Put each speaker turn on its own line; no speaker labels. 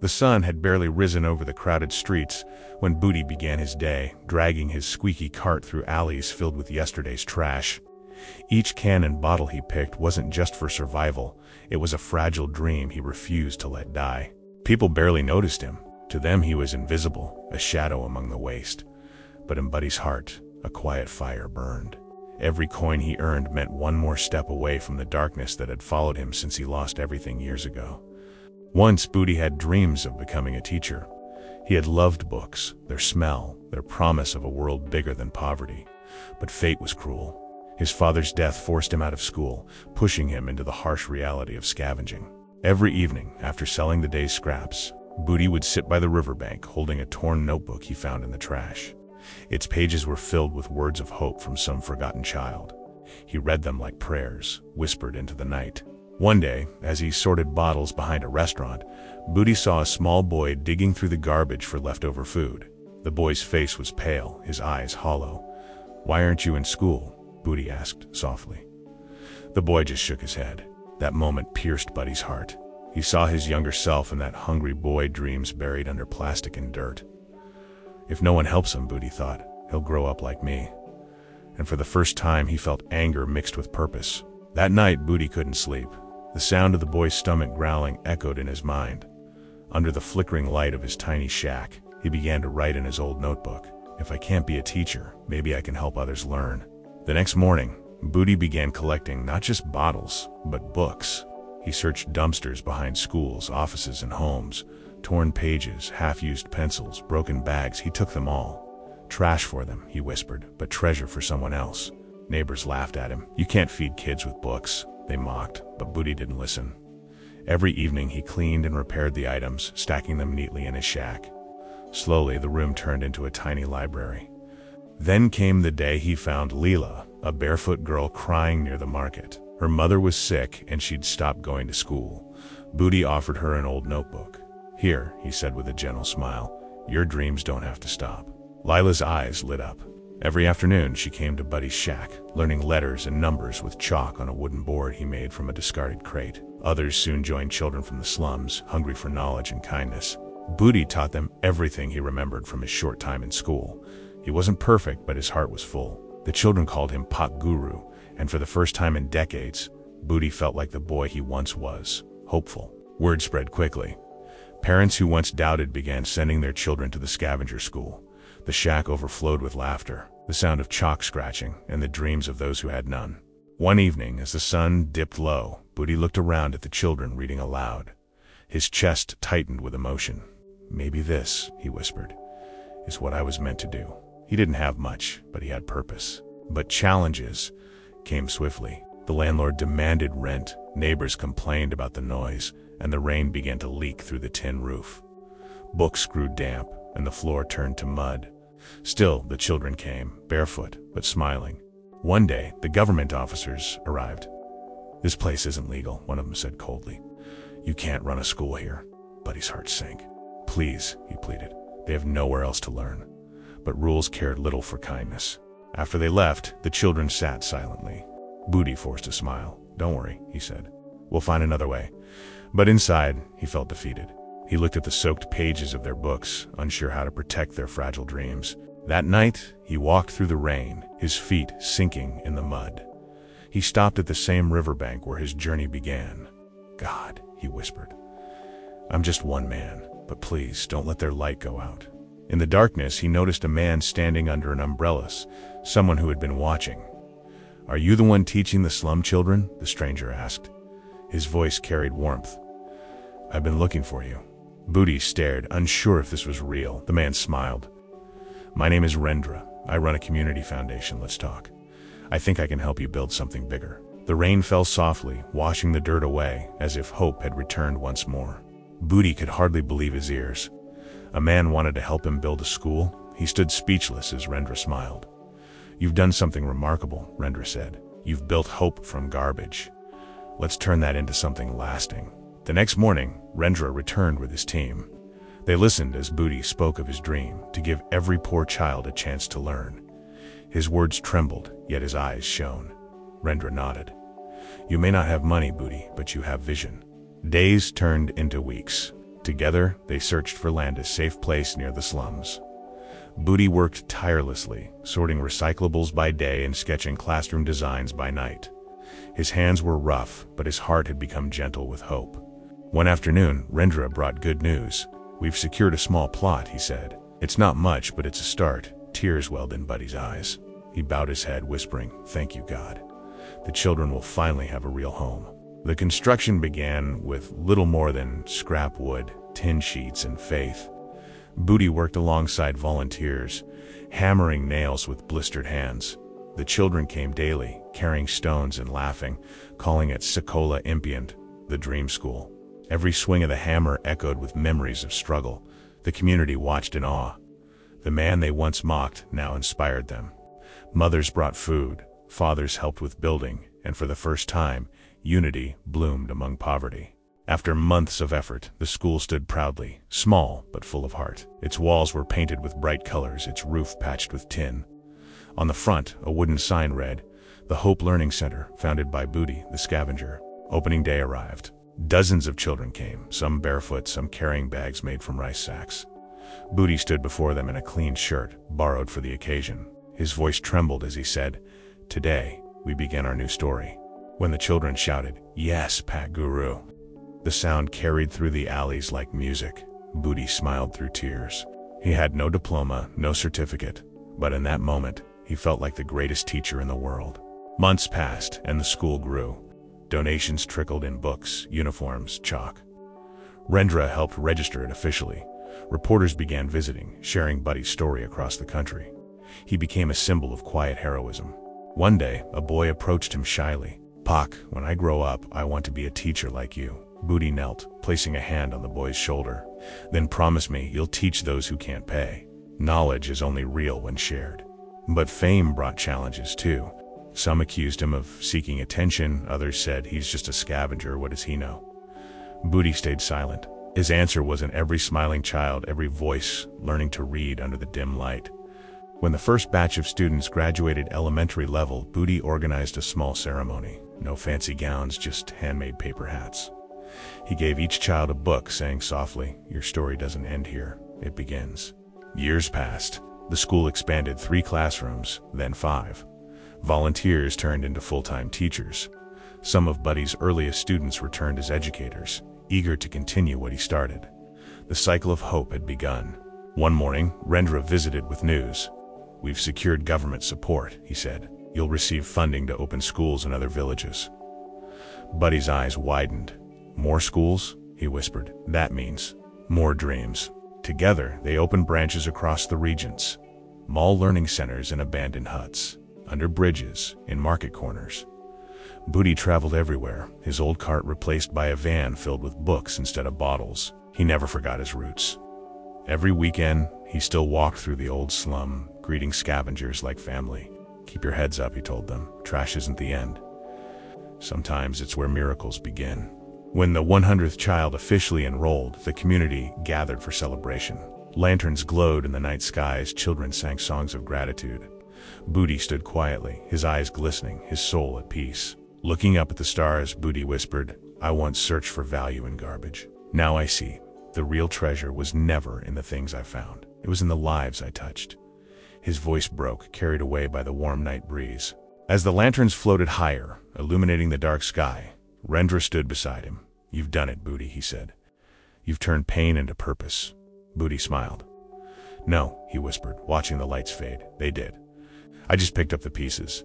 The sun had barely risen over the crowded streets when Budi began his day, dragging his squeaky cart through alleys filled with yesterday's trash. Each can and bottle he picked wasn't just for survival, it was a fragile dream he refused to let die. People barely noticed him. To them he was invisible, a shadow among the waste. But in Budi's heart, a quiet fire burned. Every coin he earned meant one more step away from the darkness that had followed him since he lost everything years ago. Once Budi had dreams of becoming a teacher. He had loved books, their smell, their promise of a world bigger than poverty. But fate was cruel. His father's death forced him out of school, pushing him into the harsh reality of scavenging. Every evening, after selling the day's scraps, Budi would sit by the riverbank holding a torn notebook he found in the trash. Its pages were filled with words of hope from some forgotten child. He read them like prayers, whispered into the night. One day, as he sorted bottles behind a restaurant, Budi saw a small boy digging through the garbage for leftover food. The boy's face was pale, his eyes hollow. "Why aren't you in school?" Budi asked softly. The boy just shook his head. That moment pierced Budi's heart. He saw his younger self in that hungry boy, dreams buried under plastic and dirt. If no one helps him, Budi thought, he'll grow up like me. And for the first time he felt anger mixed with purpose. That night Budi couldn't sleep. The sound of the boy's stomach growling echoed in his mind. Under the flickering light of his tiny shack, he began to write in his old notebook, "If I can't be a teacher, maybe I can help others learn." The next morning, Budi began collecting not just bottles, but books. He searched dumpsters behind schools, offices, and homes. Torn pages, half-used pencils, broken bags, he took them all. "Trash for them," he whispered, "but treasure for someone else." Neighbors laughed at him. "You can't feed kids with books," they mocked, but Budi didn't listen. Every evening he cleaned and repaired the items, stacking them neatly in his shack. Slowly, the room turned into a tiny library. Then came the day he found Leela, a barefoot girl crying near the market. Her mother was sick and she'd stopped going to school. Budi offered her an old notebook. "Here," he said with a gentle smile, "your dreams don't have to stop." Lila's eyes lit up. Every afternoon she came to Budi's shack, learning letters and numbers with chalk on a wooden board he made from a discarded crate. Others soon joined children from the slums, hungry for knowledge and kindness. Budi taught them everything he remembered from his short time in school. He wasn't perfect, but his heart was full. The children called him Pak Guru, and for the first time in decades, Budi felt like the boy he once was, hopeful. Word spread quickly. Parents who once doubted began sending their children to the Scavenger school. The shack overflowed with laughter, the sound of chalk scratching, and the dreams of those who had none. One evening, as the sun dipped low, Budi looked around at the children reading aloud. His chest tightened with emotion. "Maybe this," he whispered, "is what I was meant to do." He didn't have much, but he had purpose. But challenges came swiftly. The landlord demanded rent, neighbors complained about the noise, and the rain began to leak through the tin roof. Books grew damp, and the floor turned to mud. Still, the children came, barefoot, but smiling. One day, the government officers arrived. "This place isn't legal," one of them said coldly. "You can't run a school here." Budi's heart sank. "Please," he pleaded, "they have nowhere else to learn." But rules cared little for kindness. After they left, the children sat silently. Budi forced a smile. "Don't worry," he said. "We'll find another way." But inside, he felt defeated. He looked at the soaked pages of their books, unsure how to protect their fragile dreams. That night, he walked through the rain, his feet sinking in the mud. He stopped at the same riverbank where his journey began. "God," he whispered, "I'm just one man, but please don't let their light go out." In the darkness, he noticed a man standing under an umbrella, someone who had been watching. "Are you the one teaching the slum children?" the stranger asked. His voice carried warmth. "I've been looking for you." Budi stared, unsure if this was real. The man smiled. "My name is Rendra. I run a community foundation. Let's talk. I think I can help you build something bigger." The rain fell softly, washing the dirt away, as if hope had returned once more. Budi could hardly believe his ears. A man wanted to help him build a school? He stood speechless as Rendra smiled. "You've done something remarkable," Rendra said. "You've built hope from garbage. Let's turn that into something lasting." The next morning, Rendra returned with his team. They listened as Budi spoke of his dream, to give every poor child a chance to learn. His words trembled, yet his eyes shone. Rendra nodded. "You may not have money, Budi, but you have vision." Days turned into weeks. Together, they searched for land a safe place near the slums. Budi worked tirelessly, sorting recyclables by day and sketching classroom designs by night. His hands were rough, but his heart had become gentle with hope. One afternoon, Rendra brought good news. "We've secured a small plot," he said. "It's not much, but it's a start." Tears welled in Budi's eyes. He bowed his head, whispering, "Thank you, God. The children will finally have a real home." The construction began with little more than scrap wood, tin sheets, and faith. Budi worked alongside volunteers, hammering nails with blistered hands. The children came daily, carrying stones and laughing, calling it Sekolah Impian, the dream school. Every swing of the hammer echoed with memories of struggle. The community watched in awe. The man they once mocked now inspired them. Mothers brought food, fathers helped with building, and for the first time, unity bloomed among poverty. After months of effort, the school stood proudly, small but full of heart. Its walls were painted with bright colors, its roof patched with tin. On the front, a wooden sign read, "The Hope Learning Center, founded by Budi, the Scavenger." Opening day arrived. Dozens of children came, some barefoot, some carrying bags made from rice sacks. Budi stood before them in a clean shirt, borrowed for the occasion. His voice trembled as he said, "Today, we begin our new story." When the children shouted, "Yes, Pat Guru," the sound carried through the alleys like music. Budi smiled through tears. He had no diploma, no certificate, but in that moment, he felt like the greatest teacher in the world. Months passed, and the school grew. Donations trickled in books, uniforms, chalk. Rendra helped register it officially. Reporters began visiting, sharing Budi's story across the country. He became a symbol of quiet heroism. One day, a boy approached him shyly. "Pak, when I grow up, I want to be a teacher like you." Budi knelt, placing a hand on the boy's shoulder. "Then promise me you'll teach those who can't pay. Knowledge is only real when shared." But fame brought challenges too. Some accused him of seeking attention, others said he's just a scavenger, what does he know? Budi stayed silent. His answer was in every smiling child, every voice learning to read under the dim light. When the first batch of students graduated elementary level, Budi organized a small ceremony. No fancy gowns, just handmade paper hats. He gave each child a book, saying softly, "Your story doesn't end here, it begins." Years passed. The school expanded 3 classrooms, then 5. Volunteers turned into full-time teachers. Some of Budi's earliest students returned as educators, eager to continue what he started. The cycle of hope had begun. One morning, Rendra visited with news. "We've secured government support," he said. "You'll receive funding to open schools in other villages." Budi's eyes widened. "More schools?" he whispered. "That means more dreams." Together, they opened branches across the regions. Mall learning centers in abandoned huts, under bridges, in market corners. Budi traveled everywhere, his old cart replaced by a van filled with books instead of bottles. He never forgot his roots. Every weekend, he still walked through the old slum, greeting scavengers like family. "Keep your heads up," he told them. "Trash isn't the end. Sometimes it's where miracles begin." When the 100th child officially enrolled, the community gathered for celebration. Lanterns glowed in the night skies, children sang songs of gratitude. Budi stood quietly, his eyes glistening, his soul at peace. Looking up at the stars, Budi whispered, "I once searched for value in garbage. Now I see. The real treasure was never in the things I found. It was in the lives I touched." His voice broke, carried away by the warm night breeze. As the lanterns floated higher, illuminating the dark sky, Rendra stood beside him. "You've done it, Budi," he said. "You've turned pain into purpose." Budi smiled. "No," he whispered, watching the lights fade. "They did. I just picked up the pieces."